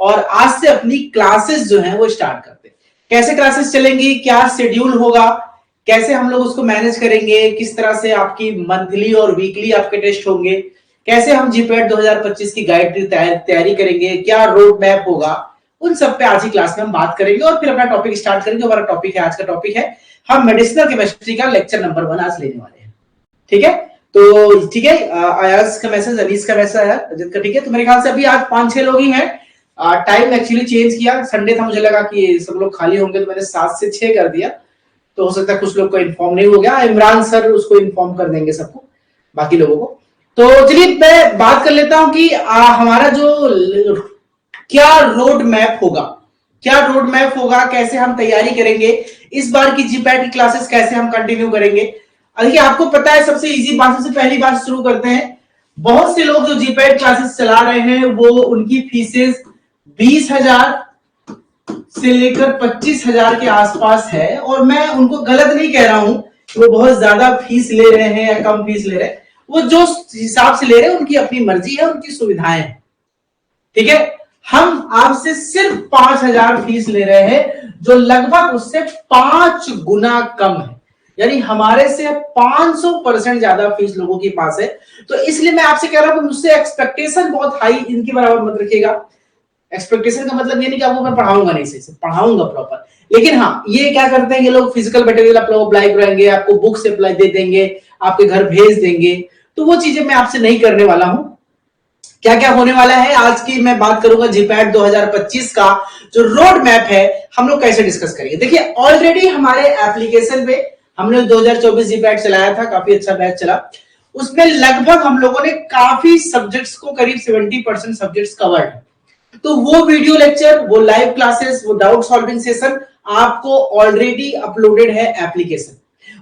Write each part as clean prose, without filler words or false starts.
और आज से अपनी क्लासेस जो है वो स्टार्ट करते हैं। कैसे क्लासेस चलेंगी, क्या शेड्यूल होगा, कैसे हम लोग उसको मैनेज करेंगे, किस तरह से आपकी मंथली और वीकली आपके टेस्ट होंगे, कैसे हम जीपैट 2025 की गाइड की तैयारी करेंगे, क्या रोड मैप होगा, उन सब पे आज ही क्लास में हम बात करेंगे और फिर अपना टॉपिक स्टार्ट करेंगे। हमारा टॉपिक है, आज का टॉपिक है हम मेडिसिनल केमिस्ट्री का लेक्चर नंबर 1 आज लेने वाले हैं। ठीक है, तो ठीक है, अयाज का मैसेज, अनीस का मैसेज है, अजित का। ठीक है, तो मेरे ख्याल से अभी आज 5-6 लोग ही हैं। टाइम एक्चुअली चेंज किया, संडे था, मुझे लगा कि सब लोग खाली होंगे तो मैंने 7 से 6 कर दिया, तो हो सकता है कुछ लोग को इन्फॉर्म नहीं हो गया। इमरान सर उसको इन्फॉर्म कर देंगे सबको, बाकी लोगों को। तो चलिए मैं बात कर लेता हूं कि हमारा जो क्या रोड मैप होगा, कैसे हम तैयारी करेंगे, इस बार की जीपैट की क्लासेस कैसे हम कंटिन्यू करेंगे। देखिए आपको पता है, सबसे इजी बात, सबसे पहली बात शुरू करते हैं। बहुत से लोग जो जीपैट क्लासेस चला रहे हैं वो उनकी फीसेस 20,000 से लेकर 25,000 के आसपास है, और मैं उनको गलत नहीं कह रहा हूं कि वो बहुत ज्यादा फीस ले रहे हैं या कम फीस ले रहे हैं, वो जो हिसाब से ले रहे हैं उनकी अपनी मर्जी है, उनकी सुविधाएं हैं। ठीक है, हम आपसे सिर्फ 5,000 फीस ले रहे हैं, जो लगभग उससे 5 गुना कम है, यानी हमारे से 500% ज्यादा फीस लोगों के पास है। तो इसलिए मैं आपसे कह रहा हूं, मुझसे एक्सपेक्टेशन बहुत हाई इनके बराबर मत रखिएगा। एक्सपेक्टेशन का मतलब ये नहीं कि आपको मैं पढ़ाऊंगा नहीं, सही से पढ़ाऊंगा प्रॉपर, लेकिन हाँ ये क्या करते हैं, ये लोग फिजिकल मटेरियल अप्लाई कराएंगे, आपको बुक से अप्लाई दे देंगे, आपके घर भेज देंगे, तो वो चीजें मैं आपसे नहीं करने वाला हूं। क्या क्या होने वाला है आज की मैं बात करूंगा, जीपैट 2025 का जो रोड मैप है हम लोग कैसे डिस्कस करेंगे। देखिए ऑलरेडी हमारे एप्लीकेशन पे हमने 2024 जीपैट चलाया था, काफी अच्छा बैच चला, उसमें लगभग हम लोगों ने काफी सब्जेक्ट्स को, करीब 70% सब्जेक्ट्स कवर्ड है। तो वो वीडियो लेक्चर, वो लाइव क्लासेस, वो डाउट सॉल्विंग सेशन आपको ऑलरेडी अपलोडेड है एप्लीकेशन,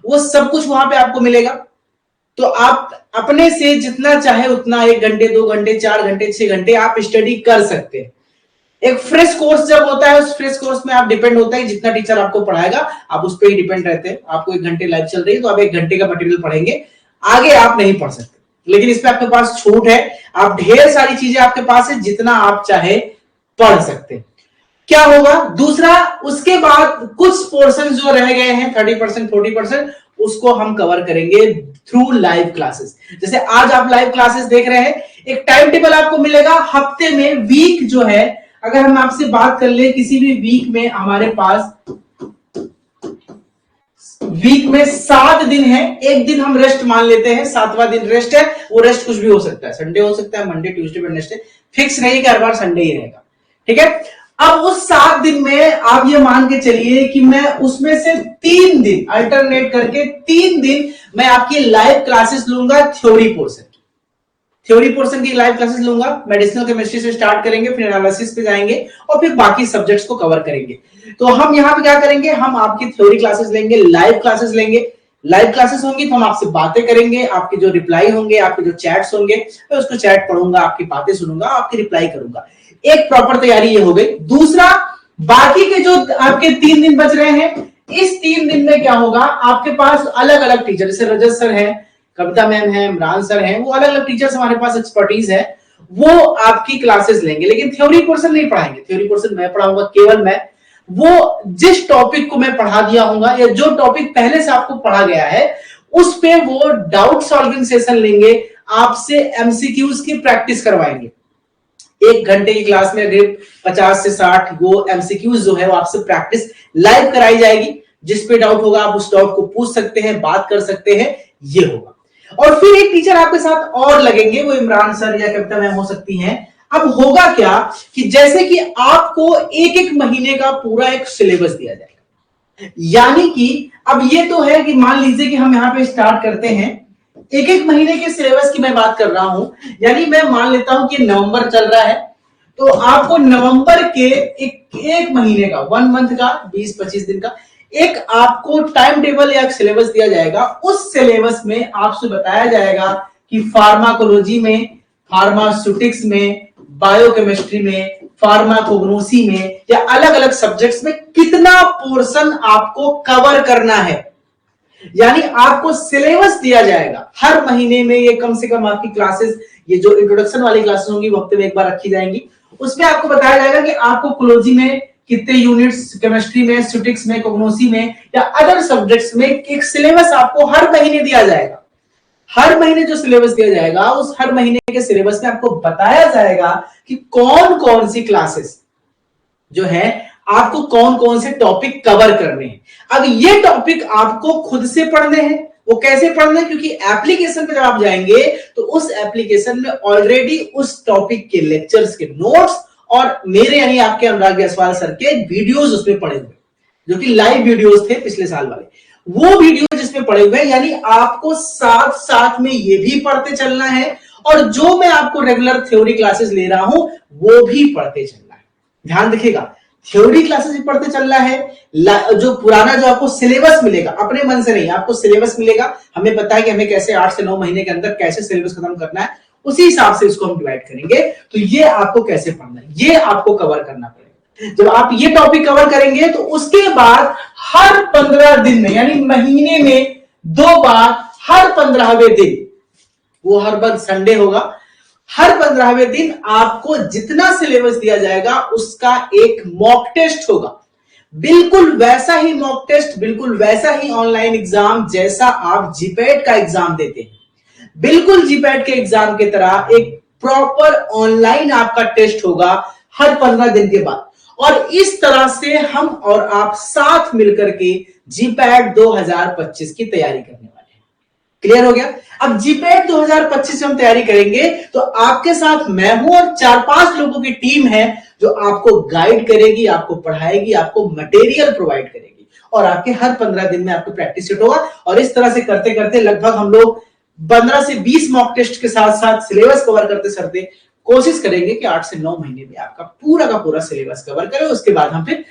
वो सब कुछ वहां पे आपको मिलेगा। तो आप अपने से जितना चाहे उतना 1 घंटे, 2 घंटे, 4 घंटे, 6 घंटे आप स्टडी कर सकते हैं। एक फ्रेश कोर्स जब होता है, उस फ्रेश कोर्स में आप डिपेंड होता है, जितना टीचर आपको पढ़ाएगा आप उस पर ही डिपेंड रहते हैं। आपको 1 घंटे लाइव चल रही है तो आप 1 घंटे का मटेरियल पढ़ेंगे, आगे आप नहीं पढ़ सकते, लेकिन इस पे आपके पास छूट है, आप ढेर सारी चीजें आपके पास है, जितना आप चाहे पढ़ सकते हैं। क्या होगा दूसरा, उसके बाद कुछ पोर्शन जो रह गए हैं 30% 40%, उसको हम कवर करेंगे थ्रू लाइव क्लासेस। जैसे आज आप लाइव क्लासेस देख रहे हैं, एक टाइम टेबल आपको मिलेगा हफ्ते में, वीक जो है, अगर हम आपसे बात कर ले, किसी भी वीक में हमारे पास वीक में 7 दिन है, एक दिन हम रेस्ट मान लेते हैं, 7वां दिन रेस्ट है। वो रेस्ट कुछ भी हो सकता है, संडे हो सकता है, मंडे, ट्यूसडे, वेडनेसडे, फिक्स नहीं कि हर बार संडे ही रहेगा। ठीक है, अब उस 7 दिन में आप ये मान के चलिए कि मैं उसमें से 3 दिन अल्टरनेट करके 3 दिन मैं आपकी लाइव क्लासेस लूंगा, थ्योरी पोर्शन की लाइव क्लासेस लूंगा। मेडिसिनल केमिस्ट्री से स्टार्ट करेंगे, फिर एनालिसिस पे जाएंगे और फिर बाकी सब्जेक्ट्स को कवर करेंगे। तो हम यहाँ पे क्या करेंगे, हम आपकी थ्योरी क्लासेस लेंगे, लाइव क्लासेस लेंगे। लाइव क्लासेस होंगी तो हम आपसे बातें करेंगे, आपके जो रिप्लाई होंगे, आपके जो चैट्स होंगे, मैं उसको चैट पढ़ूंगा, आपकी बातें सुनूंगा, आपकी रिप्लाई करूंगा। एक प्रॉपर तैयारी ये हो गई। दूसरा, बाकी के जो आपके 3 दिन बच रहे हैं, इस 3 दिन में क्या होगा, आपके पास अलग अलग टीचर, जैसे रजत सर है, कविता मैम है, इमरान सर है, वो अलग अलग टीचर्स हमारे पास एक्सपर्टीज है, वो आपकी क्लासेस लेंगे, लेकिन थ्योरी पोर्शन नहीं पढ़ाएंगे। थ्योरी पोर्शन मैं पढ़ाऊंगा, केवल मैं। वो जिस टॉपिक को मैं पढ़ा दिया हूंगा या जो टॉपिक पहले से आपको पढ़ा गया है, उस पे वो डाउट सॉल्विंग सेशन लेंगे, आपसे एमसीक्यूज की प्रैक्टिस करवाएंगे। 1 घंटे की क्लास में करीब 50 से 60 वो एमसीक्यूज जो है वो आपसे प्रैक्टिस लाइव कराई जाएगी। जिस पे डाउट होगा आप उस डाउट को पूछ सकते हैं, बात कर सकते हैं, ये होगा। और फिर एक टीचर आपके साथ और लगेंगे, वो इमरान सर या कविता मैम हो सकती हैं। अब होगा क्या कि जैसे कि आपको 1-1 महीने का पूरा एक सिलेबस दिया जाएगा, यानी कि अब ये तो है कि मान लीजिए कि हम यहाँ पे स्टार्ट करते हैं, 1-1 महीने के सिलेबस की मैं बात कर रहा हूं, यानी मैं मान लेता हूं कि नवंबर चल रहा है, तो आपको नवंबर के एक महीने का, 1 मंथ का, 20-25 दिन का एक आपको टाइम टेबल या सिलेबस दिया जाएगा। उस सिलेबस में आपसे बताया जाएगा कि फार्माकोलॉजी में, फार्मास्यूटिक्स में, बायोकेमिस्ट्री में, फार्माकोग्नोसी में या अलग अलग सब्जेक्ट्स में कितना पोर्शन आपको कवर करना है, यानी आपको सिलेबस दिया जाएगा। हर महीने में ये कम से कम आपकी क्लासेस, ये जो इंट्रोडक्शन वाली क्लासेस होंगी वो हफ्ते में 1 बार रखी जाएंगी, उसमें आपको बताया जाएगा कि आपको कोलॉजी में कितने यूनिट्स, केमिस्ट्री में, स्टैटिस्टिक्स में, कॉग्नोसी में या अदर सब्जेक्ट्स में एक सिलेबस आपको हर महीने दिया जाएगा। हर महीने जो सिलेबस दिया जाएगा उस हर महीने के सिलेबस में आपको बताया जाएगा कि कौन कौन सी क्लासेस जो है आपको कौन कौन से टॉपिक कवर करने हैं। अब ये टॉपिक आपको खुद से पढ़ने हैं। वो कैसे पढ़ना है? क्योंकि एप्लीकेशन पे जब आप जाएंगे तो उस एप्लीकेशन में ऑलरेडी उस टॉपिक के लेक्चर्स के नोट्स और मेरे यानी आपके अनुराग जायसवाल सर के वीडियोस उसमें पड़े हुए, जो कि लाइव वीडियोस थे पिछले साल वाले, वो वीडियो जिसमें पड़े हुए हैं। यानी आपको साथ साथ में ये भी पढ़ते चलना है और जो मैं आपको रेगुलर थ्योरी क्लासेस ले रहा हूं वो भी पढ़ते चलना है। ध्यान रखिएगा, थ्योरी क्लासेस भी पढ़ते चलना है। जो पुराना जो आपको सिलेबस मिलेगा, अपने मन से नहीं, आपको सिलेबस मिलेगा। हमें पता है कि हमें कैसे 8 से 9 महीने के अंदर कैसे सिलेबस खत्म करना है, उसी हिसाब से इसको हम डिवाइड करेंगे। तो ये आपको कैसे पढ़ना है, ये आपको कवर करना पड़ेगा। जब आप ये टॉपिक कवर करेंगे तो उसके बाद हर 15 दिन में, यानी महीने में 2 बार, हर 15वें दिन, वो हर बार संडे होगा, हर 15वें दिन आपको जितना सिलेबस दिया जाएगा उसका एक मॉक टेस्ट होगा। बिल्कुल वैसा ही मॉक टेस्ट, बिल्कुल वैसा ही ऑनलाइन एग्जाम जैसा आप जीपैट का एग्जाम देते हैं, बिल्कुल जीपैट के एग्जाम की तरह एक प्रॉपर ऑनलाइन आपका टेस्ट होगा हर 15 दिन के बाद। और इस तरह से हम और आप साथ मिलकर के जीपैट 2025 की तैयारी करने वाले हैं। क्लियर हो गया? अब जीपैट 2025 में हम तैयारी करेंगे तो आपके साथ मैं हूं और 4-5 लोगों की टीम है जो आपको गाइड करेगी, आपको पढ़ाएगी, आपको मटेरियल प्रोवाइड करेगी और आपके हर 15 दिन में आपको प्रैक्टिस सेट होगा। और इस तरह से करते करते लगभग हम लोग 15 से 20 मॉक टेस्ट के साथ साथ सिलेबस कवर करते करते कोशिश करेंगे कि 8 से 9 महीने में आपका पूरा का पूरा सिलेबस कवर करें। उसके बाद हम फिर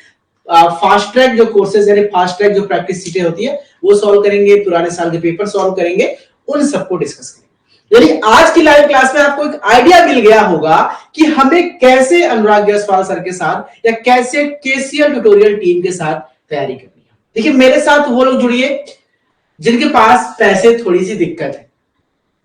फास्ट ट्रैक जो कोर्सेज, यानी फास्ट ट्रैक जो प्रैक्टिस सीटें होती है वो सॉल्व करेंगे, पुराने साल के पेपर सॉल्व करेंगे, उन सबको डिस्कस करेंगे। यानी आज की लाइव क्लास में आपको एक आइडिया मिल गया होगा कि हमें कैसे अनुराग जायसवाल सर के साथ या कैसे केसीएल ट्यूटोरियल टीम के साथ तैयारी करनी है। देखिए, मेरे साथ वो लोग जुड़िए जिनके पास पैसे थोड़ी सी दिक्कत है,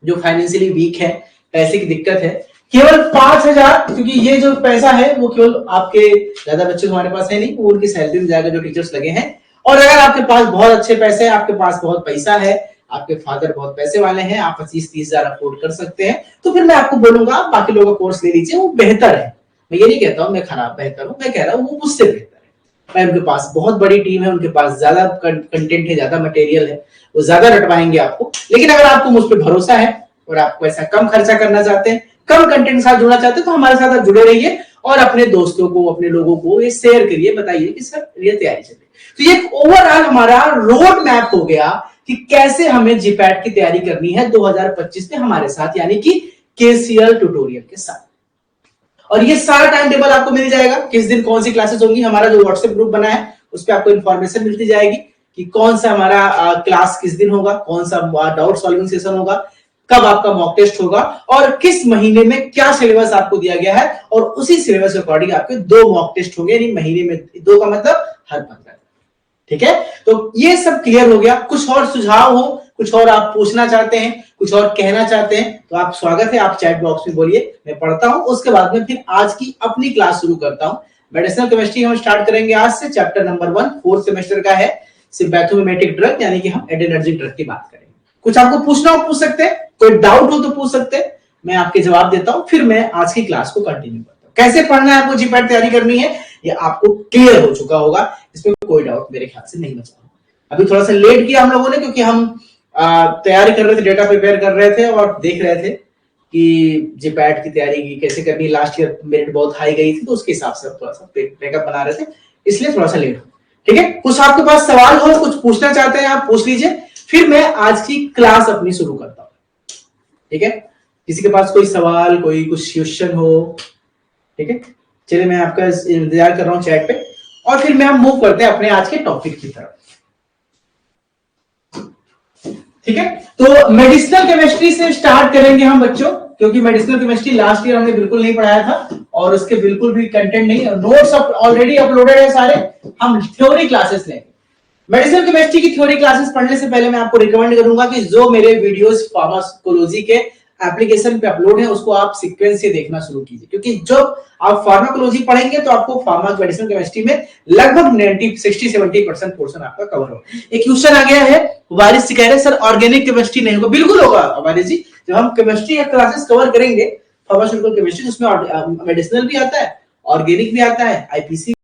जो फाइनेंशियली वीक है, पैसे की दिक्कत है। केवल 5,000, क्योंकि ये जो पैसा है वो केवल आपके ज्यादा बच्चे हमारे पास है नहीं, वो उनकी सैलरी में जाएगा जो टीचर्स लगे हैं। और अगर आपके पास बहुत अच्छे पैसे, आपके पास बहुत पैसा है, आपके फादर बहुत पैसे वाले हैं, आप 25-30 हजार अफोर्ड कर सकते हैं, तो फिर मैं आपको बोलूंगा आप बाकी लोगों का कोर्स ले लीजिए, वो बेहतर है। मैं ये नहीं कहता हूं मैं खराब बेहतर हूं, मैं कह रहा हूं वो मुझसे बेहतर है। उनके पास बहुत बड़ी टीम है, उनके पास ज्यादा कंटेंट है, ज्यादा मटेरियल है, वो ज्यादा रटवाएंगे आपको। लेकिन अगर आपको मुझ पर भरोसा है और आपको ऐसा कम खर्चा करना चाहते हैं, कम कंटेंट के साथ जुड़ना चाहते हैं, तो हमारे साथ आप जुड़े रहिए और अपने दोस्तों को, अपने लोगों को ये शेयर करिए, बताइए कि सर ये तैयारी चल रही है। तो ये ओवरऑल हमारा रोड मैप हो गया कि कैसे हमें जीपैट की तैयारी करनी है 2025 में हमारे साथ, यानी कि केसीएल ट्यूटोरियल के साथ। और ये सारा टाइम टेबल आपको मिल जाएगा, किस दिन कौन सी क्लासेस होंगी। हमारा जो व्हाट्सएप ग्रुप बना है उस पर आपको इंफॉर्मेशन मिलती जाएगी कि कौन सा हमारा क्लास किस दिन होगा, कौन सा डाउट सॉल्विंग सेशन होगा, कब आपका मॉक टेस्ट होगा और किस महीने में क्या सिलेबस आपको दिया गया है। और उसी सिलेबस के अकॉर्डिंग आपके 2 मॉक टेस्ट होंगे, यानी महीने में 2 का मतलब हर 15। ठीक है, तो ये सब क्लियर हो गया। कुछ और सुझाव हो, कुछ और आप पूछना चाहते हैं, कुछ और कहना चाहते हैं, तो आप स्वागत है, आप चैट बॉक्स में बोलिए, मैं पढ़ता हूं। उसके बाद में फिर आज की अपनी क्लास शुरू करता हूं। मेडिसिनल केमिस्ट्री हम स्टार्ट करेंगे आज से। चैप्टर नंबर 1 4th सेमेस्टर का है, सिम्पैथोमिमेटिक ड्रग, यानी कि हम एड्रेनर्जिक ड्रग की बात करेंगे। कुछ आपको पूछना हो पूछ सकते हैं, कोई डाउट हो तो पूछ सकते हैं, मैं आपके जवाब देता हूं, फिर मैं आज की क्लास को कंटिन्यू करता हूं। कैसे पढ़ना है, आपको जीपैट तैयारी करनी है, ये आपको क्लियर हो चुका होगा, इसमें कोई डाउट मेरे ख्याल से नहीं बचा। अभी थोड़ा सा लेट किया हम लोगों ने, क्योंकि हम तैयारी कर रहे थे, डेटा प्रिपेयर कर रहे थे और देख रहे थे कि जीपैट की तैयारी कैसे करनी। लास्ट ईयर मेरिट बहुत हाई गई थी, तो उसके हिसाब से थोड़ा सा बैकअप बना रहे थे, इसलिए थोड़ा सा लेट हो। ठीक है, कुछ आपके पास सवाल हो, कुछ पूछना चाहते हैं आप पूछ लीजिए, फिर मैं आज की क्लास अपनी शुरू करता हूं। ठीक है, किसी के पास कोई सवाल, कोई कुछ क्वेश्चन हो? ठीक है, चलिए मैं आपका इंतजार कर रहा हूं चैट पे, और फिर मैं हम मूव करते हैं अपने आज के टॉपिक की तरफ। ठीक है, तो मेडिसिनल केमिस्ट्री से स्टार्ट करेंगे हम बच्चों, क्योंकि मेडिसिनल केमिस्ट्री लास्ट ईयर हमने बिल्कुल नहीं पढ़ाया था और उसके बिल्कुल भी कंटेंट नहीं, नोट्स ऑलरेडी अपलोडेड है सारे। हम थ्योरी क्लासेस लेंगे। मेडिसिनल केमिस्ट्री की थ्योरी क्लासेस पढ़ने से पहले मैं आपको रिकमेंड करूंगा कि जो मेरे वीडियोस फार्माकोलॉजी के एप्लीकेशन पे अपलोड है, उसको आप सीक्वेंस से देखना शुरू कीजिए, क्योंकि जब आप फार्माकोलॉजी पढ़ेंगे तो आपको फार्मा मेडिसिनल केमिस्ट्री में लगभग 60-70% पोर्शन आपका कवर होगा। एक क्वेश्चन आ गया है, वारिस जी कह रहे हैं सर ऑर्गेनिक केमिस्ट्री नहीं होगा। बिल्कुल होगा वारिस जी, जब हम केमिस्ट्री या क्लासेस कवर करेंगे फार्मास्यूटिकल केमिस्ट्री, उसमें मेडिसिनल भी आता है, ऑर्गेनिक भी आता है, आईपीसी